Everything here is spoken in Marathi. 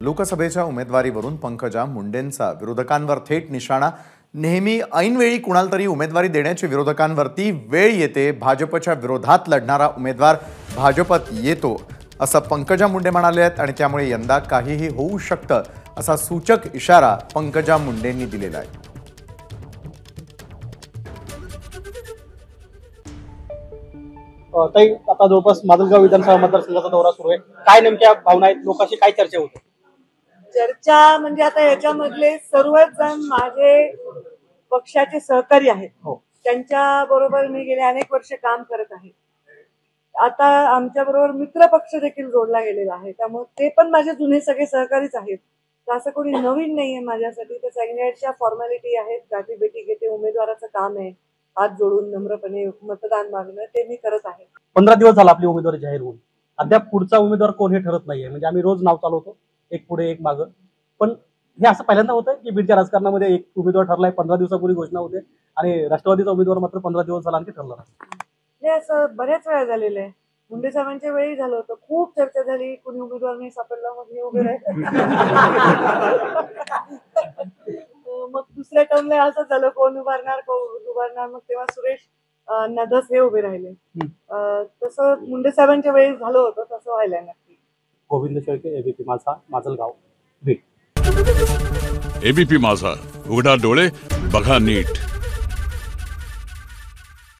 लोकसभेच्या उमेदवारीवरून पंकजा मुंडेंचा विरोधकांवर थेट निशाणा। नेहमी ऐनवेळी कुणाला तरी उमेदवारी देण्याची विरोधकांवरती वेळ येते। भाजपच्या विरोधात लढणारा उमेदवार भाजपत येतो असं पंकजा मुंडे म्हणाले आहेत आणि त्यामुळे यंदा काहीही होऊ शकतं असा सूचक इशारा पंकजा मुंडेंनी दिलेला आहे। ताई, आता जवळपास माजलगाव विधानसभा मतदारसंघाचा दौरा सुरू आहे। काय नेमक्या भावना आहेत, लोकांशी काय चर्चा होते? चर्चा म्हणजे आता याच्यामधले सर्वच जण माझे पक्षाचे सहकारी आहेत। त्यांच्या बरोबर मी गेले अनेक वर्ष काम करत आहे। आता आमच्या बरोबर मित्र पक्ष देखील जोडला गेलेला आहे, त्यामुळे ते पण माझे जुने सगळे सहकारीच आहेत। असं कोणी नवीन नाहीये माझ्यासाठी। ते सगळ्याच्या फॉर्मॅलिटी आहेत, गाठीभेटी घेते, उमेदवाराचं काम आहे हात जोडून नम्रपणे मतदान मागणं, ते मी करत आहे। 15 दिवस झाला आपली उमेदवारी जाहीर होऊन, अद्याप पुढचा उमेदवार कोण हे ठरत नाहीये। म्हणजे आम्ही रोज नाव चालवतो, एक पुढे एक मागं, पण हे असं पहिल्यांदा होतंय की बीडच्या राजकारणामध्ये एक उमेदवार ठरलाय, 15 दिवसापूर्वी घोषणा होते आणि राष्ट्रवादीचा उमेदवार मात्र 15 दिवस झाला आणखी ठरला नाही। हे असं बऱ्याच वेळा झालेलं आहे। मुंडे साहेबांच्या वेळी झालं होतं, खूप चर्चा झाली, कोणी उमेदवार नाही सापडला, मग मी उभे राहिले। मग दुसऱ्या टर्मला असं झालं, कोण उभारणार, मग तेव्हा सुरेश नधस हे उभे राहिले। तसं मुंडे साहेबांच्या वेळी झालं होतं, तसं व्हायला नक्की। गोविंद शेळके, एबीपी माझा, माजलगाव, बीड। एबीपी माझा, उघडा डोळे बघा नीट।